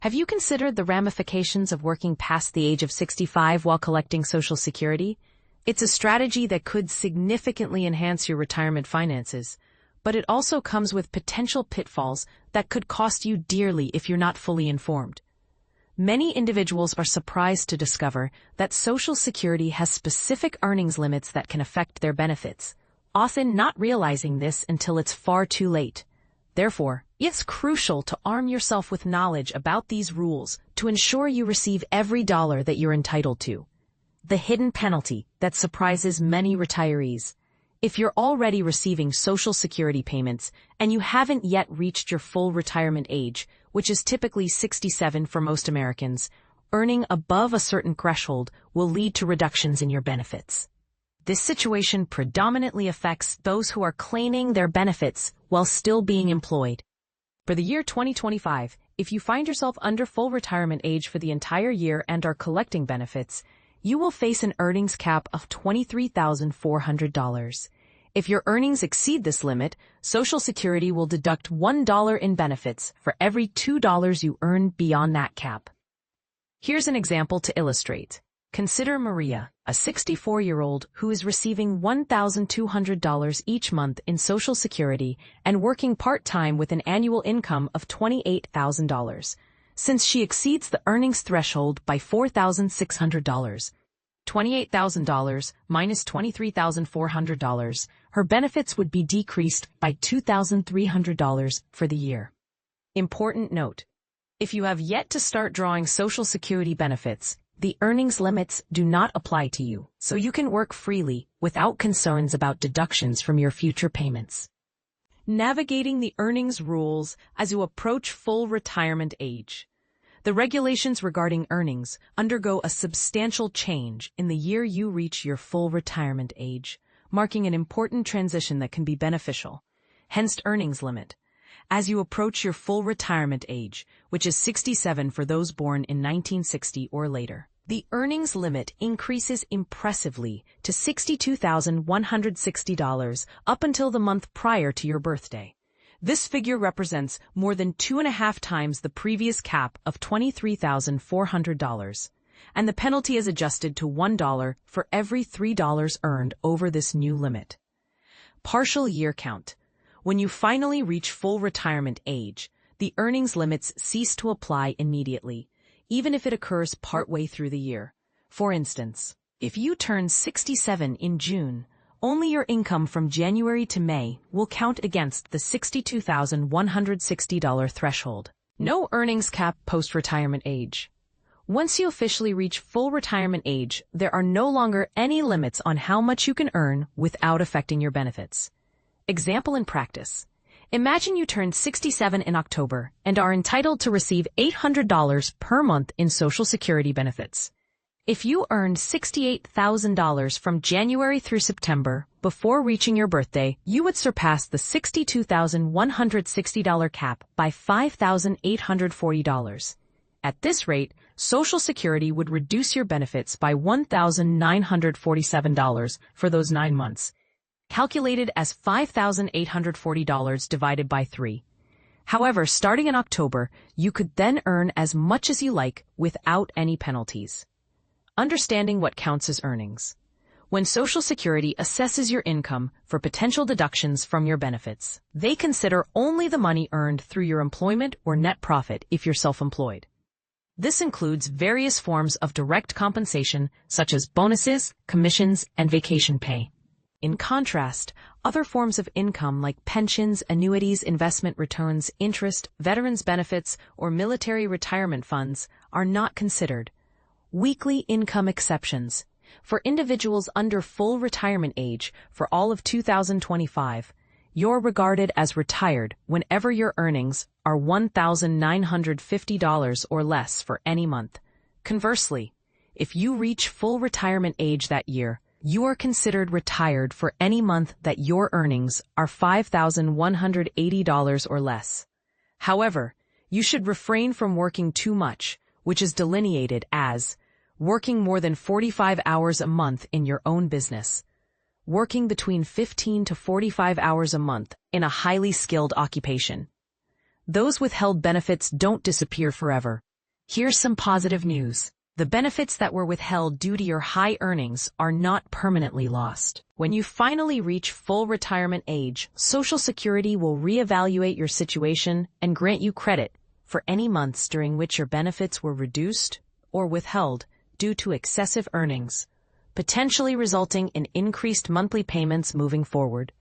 Have you considered the ramifications of working past the age of 65 while collecting Social Security? It's a strategy that could significantly enhance your retirement finances, but it also comes with potential pitfalls that could cost you dearly if you're not fully informed. Many individuals are surprised to discover that Social Security has specific earnings limits that can affect their benefits, often not realizing this until it's far too late. Therefore, it's crucial to arm yourself with knowledge about these rules to ensure you receive every dollar that you're entitled to. The hidden penalty that surprises many retirees. If you're already receiving Social Security payments and you haven't yet reached your full retirement age, which is typically 67 for most Americans, earning above a certain threshold will lead to reductions in your benefits. This situation predominantly affects those who are claiming their benefits while still being employed. For the year 2025, if you find yourself under full retirement age for the entire year and are collecting benefits, you will face an earnings cap of $23,400. If your earnings exceed this limit, Social Security will deduct $1 in benefits for every $2 you earn beyond that cap. Here's an example to illustrate. Consider Maria, a 64-year-old who is receiving $1,200 each month in Social Security and working part-time with an annual income of $28,000. Since she exceeds the earnings threshold by $4,600, $28,000 minus $23,400, her benefits would be decreased by $2,300 for the year. Important note: if you have yet to start drawing Social Security benefits, the earnings limits do not apply to you, so you can work freely without concerns about deductions from your future payments. Navigating the earnings rules as you approach full retirement age. The regulations regarding earnings undergo a substantial change in the year you reach your full retirement age, marking an important transition that can be beneficial. Hence, earnings limit. As you approach your full retirement age, which is 67 for those born in 1960 or later, the earnings limit increases impressively to $62,160 up until the month prior to your birthday. This figure represents more than 2.5 times the previous cap of $23,400, and the penalty is adjusted to $1 for every $3 earned over this new limit. Partial year count. When you finally reach full retirement age, the earnings limits cease to apply immediately, even if it occurs partway through the year. For instance, if you turn 67 in June, only your income from January to May will count against the $62,160 threshold. No earnings cap post-retirement age. Once you officially reach full retirement age, there are no longer any limits on how much you can earn without affecting your benefits. Example in practice. Imagine you turn 67 in October and are entitled to receive $800 per month in Social Security benefits. If you earned $68,000 from January through September before reaching your birthday, you would surpass the $62,160 cap by $5,840. At this rate, Social Security would reduce your benefits by $1,947 for those 9 months, calculated as $5,840 divided by 3. However, starting in October, you could then earn as much as you like without any penalties. Understanding what counts as earnings. When Social Security assesses your income for potential deductions from your benefits, they consider only the money earned through your employment or net profit if you're self-employed. This includes various forms of direct compensation, such as bonuses, commissions, and vacation pay. In contrast, other forms of income like pensions, annuities, investment returns, interest, veterans benefits, or military retirement funds are not considered. Weekly income exceptions. For individuals under full retirement age for all of 2025, you're regarded as retired whenever your earnings are $1,950 or less for any month. Conversely, if you reach full retirement age that year, you are considered retired for any month that your earnings are $5,180 or less. However, you should refrain from working too much, which is delineated as working more than 45 hours a month in your own business, working between 15 to 45 hours a month in a highly skilled occupation. Those withheld benefits don't disappear forever. Here's some positive news. The benefits that were withheld due to your high earnings are not permanently lost. When you finally reach full retirement age, Social Security will reevaluate your situation and grant you credit for any months during which your benefits were reduced or withheld due to excessive earnings, potentially resulting in increased monthly payments moving forward.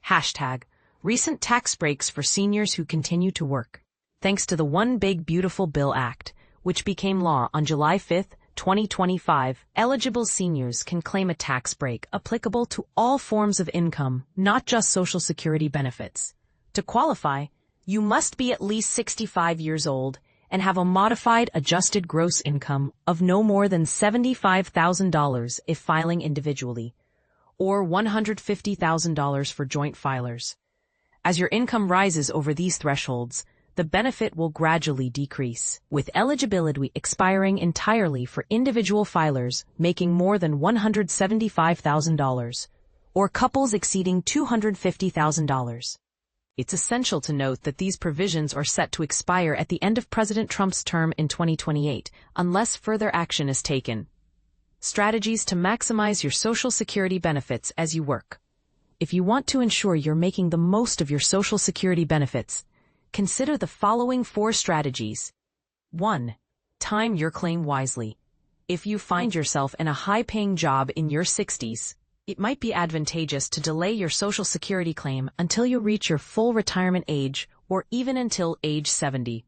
Hashtag recent tax breaks for seniors who continue to work. Thanks to the One Big Beautiful Bill Act, which became law on July 5, 2025, eligible seniors can claim a tax break applicable to all forms of income, not just Social Security benefits. To qualify, you must be at least 65 years old and have a modified adjusted gross income of no more than $75,000 if filing individually, or $150,000 for joint filers. As your income rises over these thresholds, the benefit will gradually decrease, with eligibility expiring entirely for individual filers making more than $175,000, or couples exceeding $250,000. It's essential to note that these provisions are set to expire at the end of President Trump's term in 2028, unless further action is taken. Strategies to maximize your Social Security benefits as you work. If you want to ensure you're making the most of your Social Security benefits, consider the following 4 strategies. 1. Time your claim wisely. If you find yourself in a high-paying job in your 60s, it might be advantageous to delay your Social Security claim until you reach your full retirement age or even until age 70.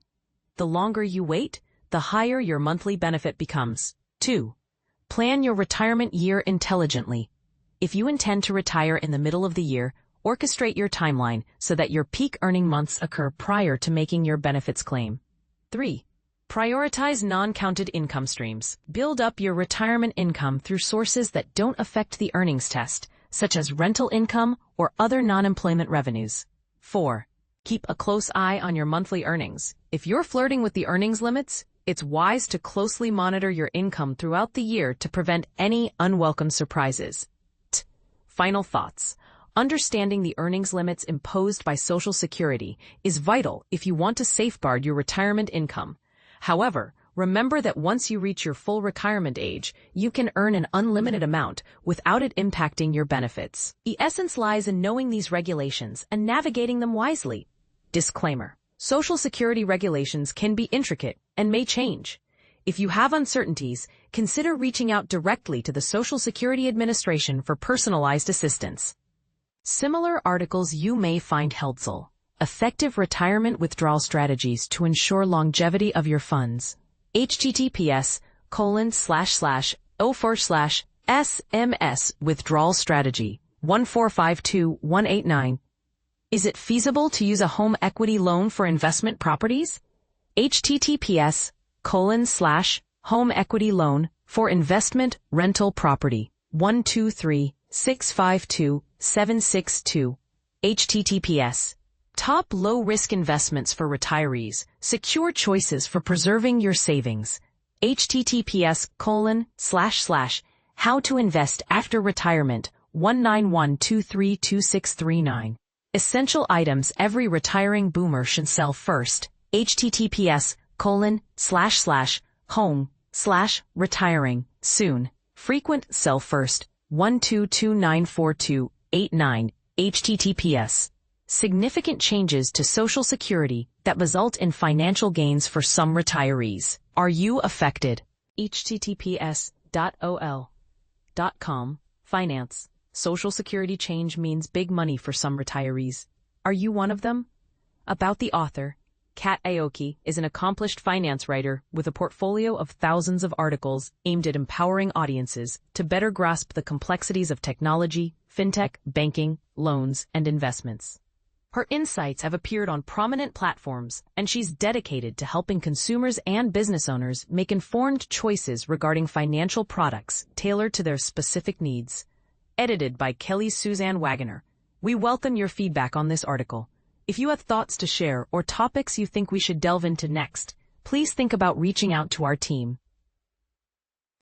The longer you wait, the higher your monthly benefit becomes. 2. Plan your retirement year intelligently. If you intend to retire in the middle of the year, orchestrate your timeline so that your peak earning months occur prior to making your benefits claim. 3. Prioritize non-counted income streams. Build up your retirement income through sources that don't affect the earnings test, such as rental income or other non-employment revenues. 4. Keep a close eye on your monthly earnings. If you're flirting with the earnings limits, it's wise to closely monitor your income throughout the year to prevent any unwelcome surprises. Final thoughts. Understanding the earnings limits imposed by Social Security is vital if you want to safeguard your retirement income. However, remember that once you reach your full retirement age, you can earn an unlimited amount without it impacting your benefits. The essence lies in knowing these regulations and navigating them wisely. Disclaimer: Social Security regulations can be intricate and may change. If you have uncertainties, consider reaching out directly to the Social Security Administration for personalized assistance. Similar articles you may find helpful. Effective retirement withdrawal strategies to ensure longevity of your funds. https://04/SMS withdrawal strategy 1452189. Is it feasible to use a home equity loan for investment properties? https://home equity loan for investment rental property 123652762. https: Top low-risk investments for retirees, secure choices for preserving your savings. https://how to invest after retirement 191232639. Essential items every retiring boomer should sell first. https://home/retiring soon. Frequent sell first 122942889. https: Significant changes to Social Security that result in financial gains for some retirees. Are you affected? https://ol.com. Finance. Social Security change means big money for some retirees. Are you one of them? About the author. Kat Aoki is an accomplished finance writer with a portfolio of thousands of articles aimed at empowering audiences to better grasp the complexities of technology, fintech, banking, loans, and investments. Her insights have appeared on prominent platforms, and she's dedicated to helping consumers and business owners make informed choices regarding financial products tailored to their specific needs. Edited by Kelly Suzanne Wagoner. We welcome your feedback on this article. If you have thoughts to share or topics you think we should delve into next, please think about reaching out to our team.